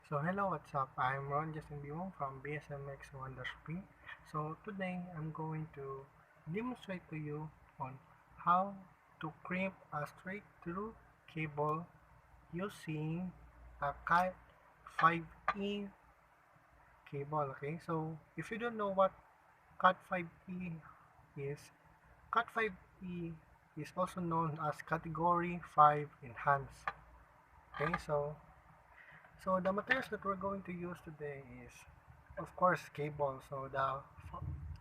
So hello, what's up? I'm Ron, Justine Biwang from BSMX Wonders P. So today I'm going to demonstrate to you on how to crimp a straight through cable using a Cat 5E cable. Okay, so if you don't know what Cat 5E is, Cat 5E is also known as Category 5 Enhanced. Okay, so the materials that we're going to use today is, of course, cable. So the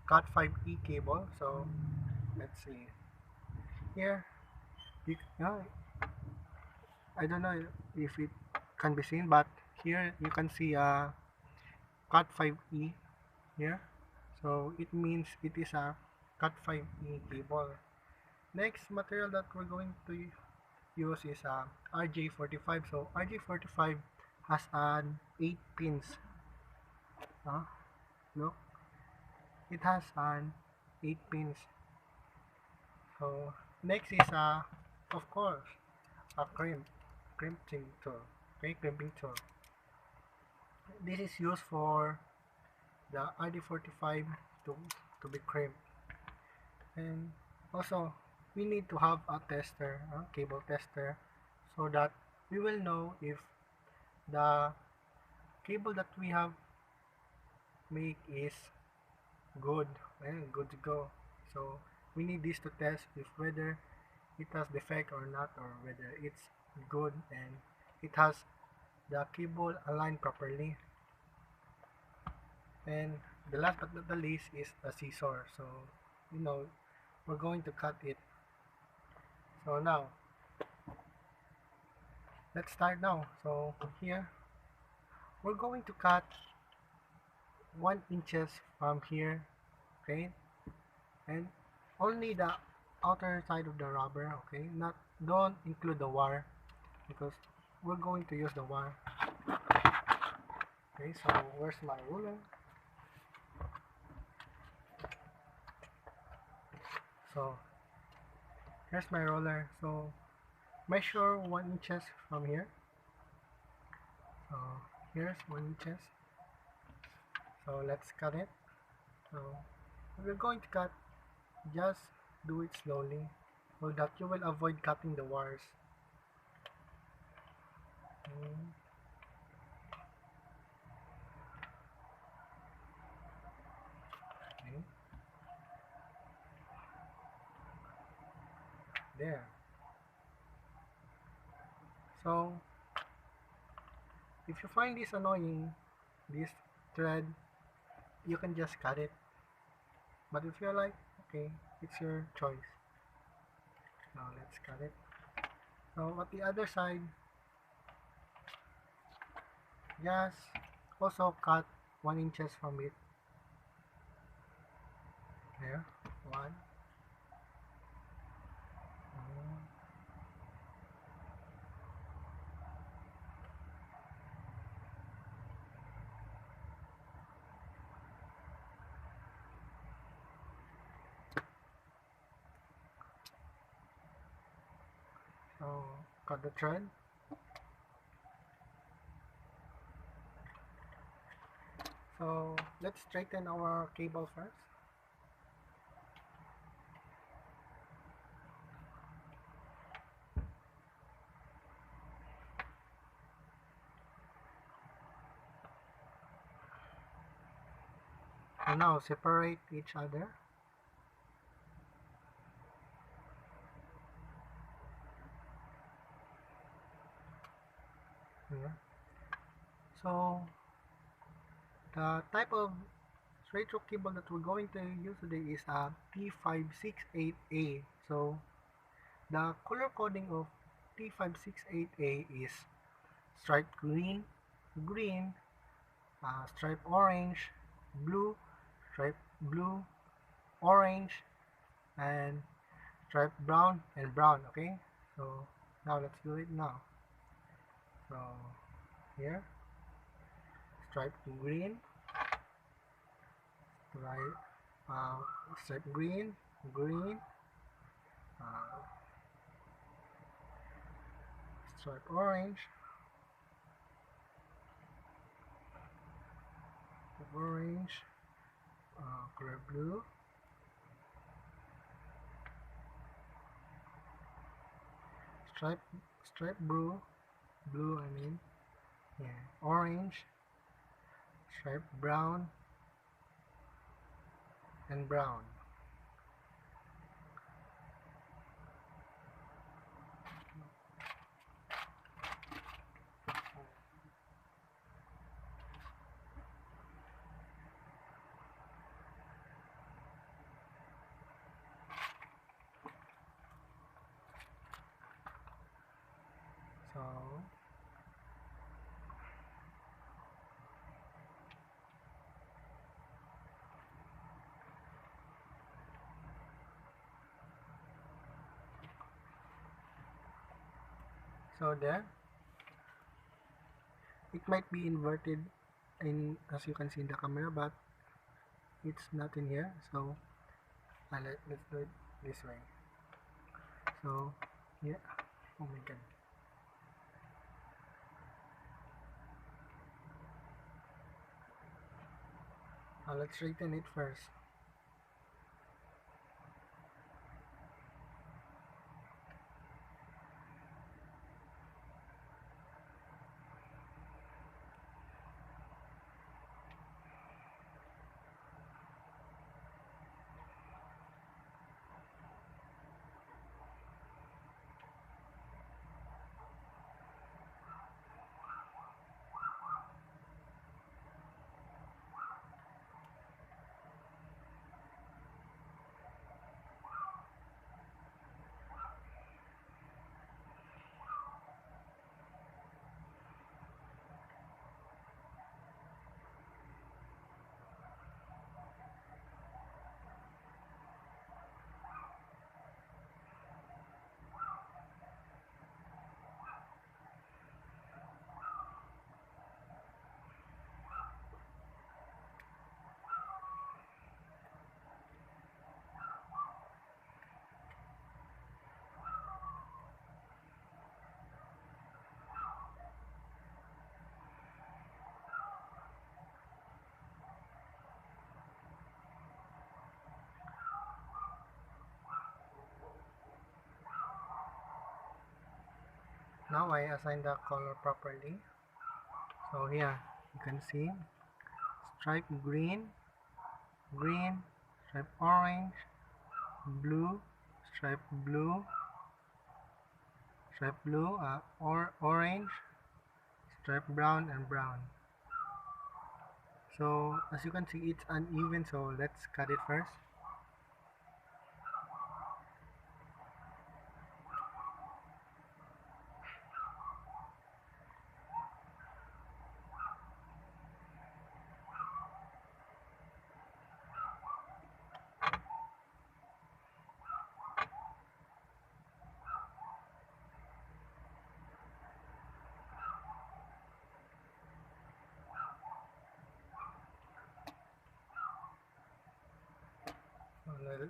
Cat 5E cable. So let's see here. I don't know if it can be seen, but here you can see a Cat 5E here. So it means it is a Cat 5E cable. Next material that we're going to use is a RJ45. So RJ45 has an 8 pins. Look, it has an 8 pins. So next is of course a crimping tool. Okay, crimping tool. This is used for the ID45 to be crimped. And also we need to have a tester, cable tester, so that we will know if the cable that we have make is good and good to go. So we need this to test if whether it has defect or not, or whether it's good and it has the cable aligned properly. And the last but not the least is a scissor. So you know we're going to cut it. So now let's start now. So here we're going to cut 1 inches from here, okay, and only the outer side of the rubber, okay, not don't include the wire because we're going to use the wire. Okay, so where's my ruler? So here's my roller. So measure 1 inches from here. So here's 1 inches. So let's cut it. So we're going to cut, just do it slowly so that you will avoid cutting the wires. Mm, okay, there. So if you find this annoying, this thread, you can just cut it. But if you're like, okay, it's your choice. Now let's cut it. So at the other side, just also cut 1 inches from it. There, one. Mm. So cut the thread. So let's straighten our cable first. So now separate each other. Here. So the type of straight through cable that we're going to use today is a T568A. So the color coding of T568A is striped green, green, striped orange, blue, striped blue, orange, and striped brown and brown. Okay, so now let's do it now. So here, striped green, stripe, striped green, green, uh, striped orange, orange, color blue, stripe blue I mean, yeah, orange, stripe brown, and brown. So there, it might be inverted in, as you can see in the camera, but it's not in here. So let's do it this way. So yeah, oh my god. Let's straighten it first. Now I assign the color properly. So here you can see stripe green, stripe orange, blue, stripe blue, or orange, stripe brown, and brown. So as you can see, it's uneven, so let's cut it first.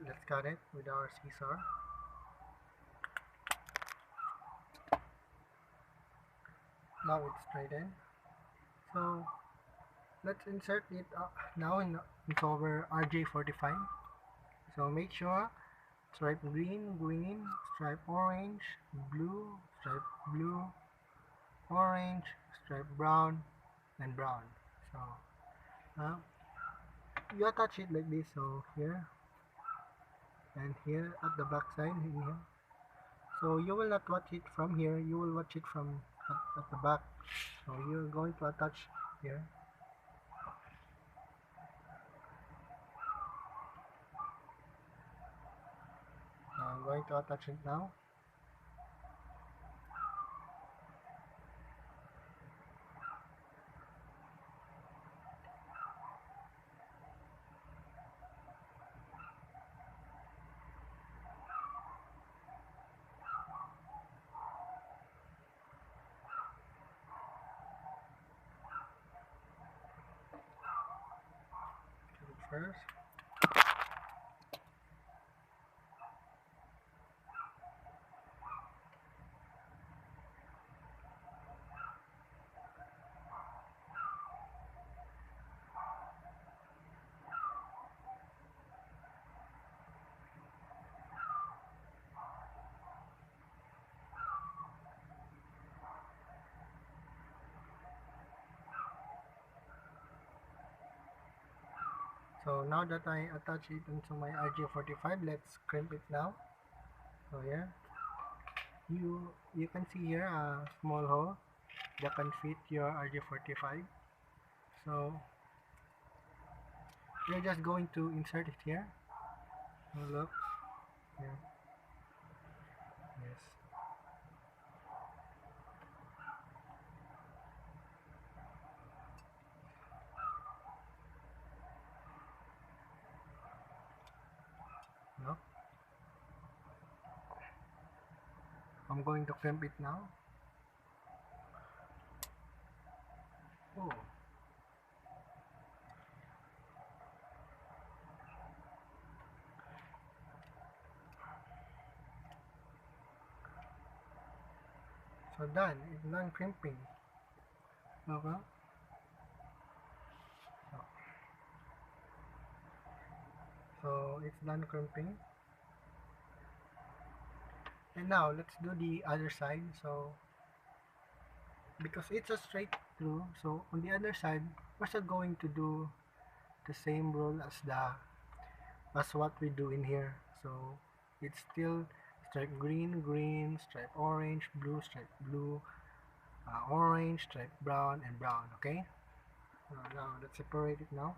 Let's cut it with our scissor. Now it's straightened. So let's insert it now into our RJ45. So make sure stripe green, stripe orange, stripe blue, orange, stripe brown, and brown. So you attach it like this. So here and here at the back side in here. So you will not watch it from here, you will watch it from at the back. So you're going to attach here. I'm going to attach it now. First. So now that I attach it into my RJ45, let's crimp it now. So here, you can see here a small hole that can fit your RJ45. So we're just going to insert it here. So look here. Yes. No. I'm going to crimp it now. Oh. So done. It's done crimping. Okay. So, so it's done crimping. And now let's do the other side. So because it's a straight through, so on the other side, we're still going to do the same rule as what we do in here. So it's still stripe green, green, stripe orange, blue, stripe blue, orange, stripe brown, and brown. Okay. Now let's separate it now.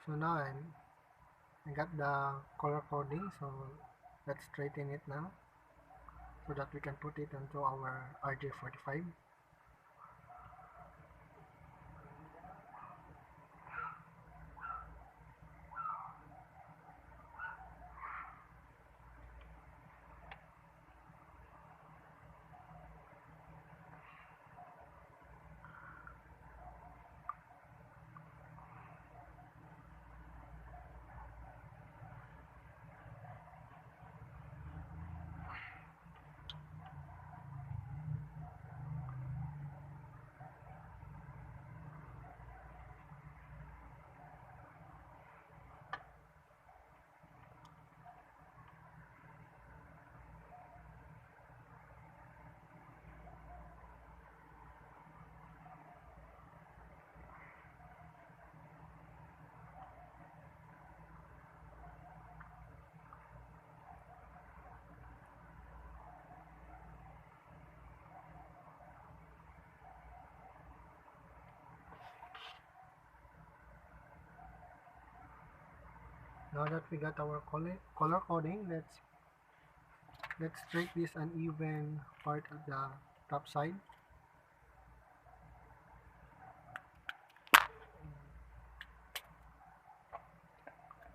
So now I got the color coding, so let's straighten it now so that we can put it onto our RJ45. Now that we got our color coding, let's straight this uneven part of the top side.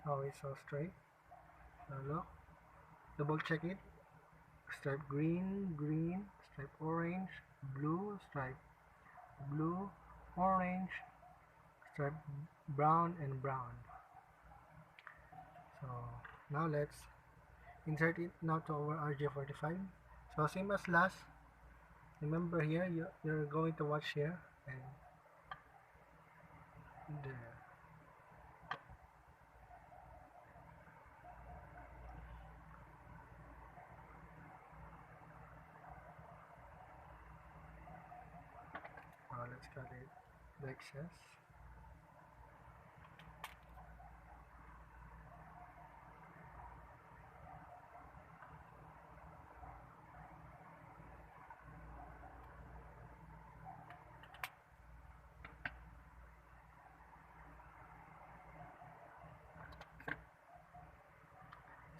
Now it's so straight. Now look, double check it. Stripe green, green, stripe orange, blue, stripe blue, orange, stripe brown, and brown. So now let's insert it now to our RJ45. So same as last, remember here you're going to watch here and there. Now let's cut it the excess.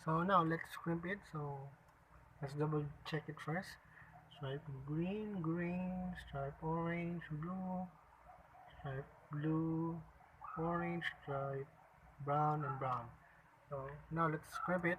So now let's crimp it. So let's double check it first. Stripe green, green, stripe orange, blue, stripe blue, orange, stripe brown, and brown. So now let's crimp it.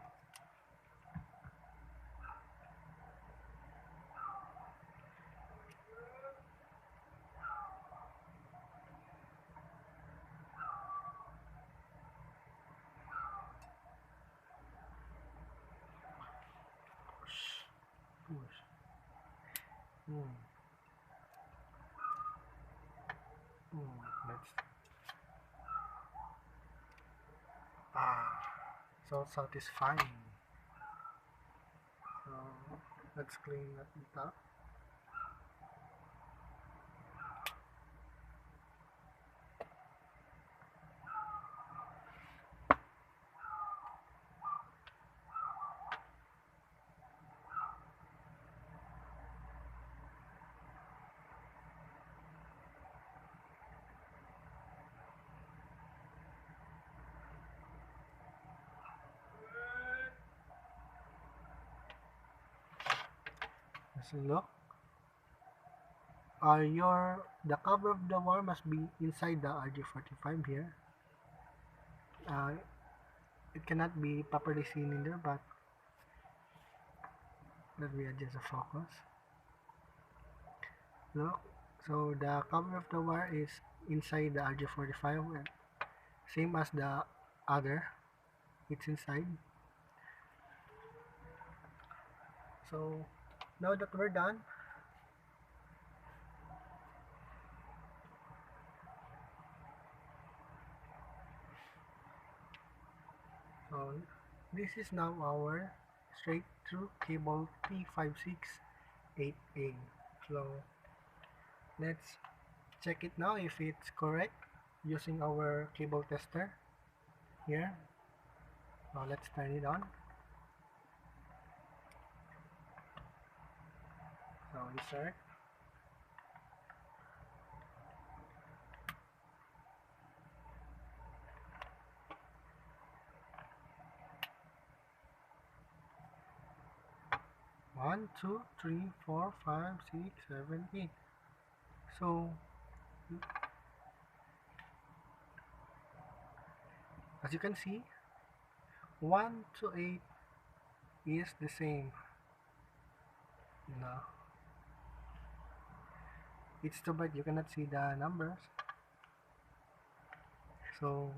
Hmm. Let's so satisfying. So let's clean it up. Let's look. The cover of the wire must be inside the RG45 here. Uh, it cannot be properly seen in there, but let me adjust the focus. Look, so the cover of the wire is inside the RG45, same as the other. It's inside. So now that we're done, so this is now our straight through cable T568A. So let's check it now if it's correct using our cable tester here. Now let's turn it on. So insert. One, two, three, four, five, 6, 7, 8. So as you can see, 1 to 8 is the same. No, it's too bad you cannot see the numbers. So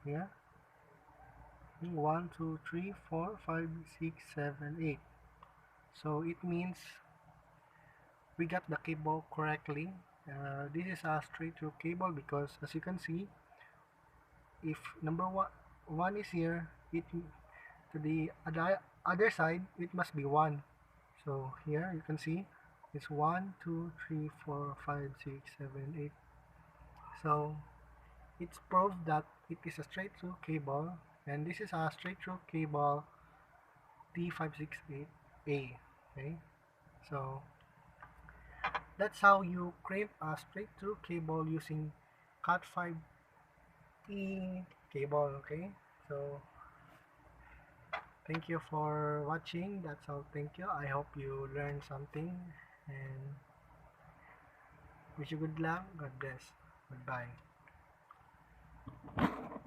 here, 1, 2, 3, 4, 5, 6, 7, 8. So it means we got the cable correctly. This is a straight through cable because as you can see, if number one is here, it to the other side it must be 1. So here you can see it's 1, 2, 3, 4, 5, 6, 7, 8. So it's proved that it is a straight through cable, and this is a straight through cable T568A. Okay, so that's how you crimp a straight through cable using Cat 5E cable. Okay, so thank you for watching. That's all. Thank you. I hope you learned something, and wish you good luck. God bless. Goodbye.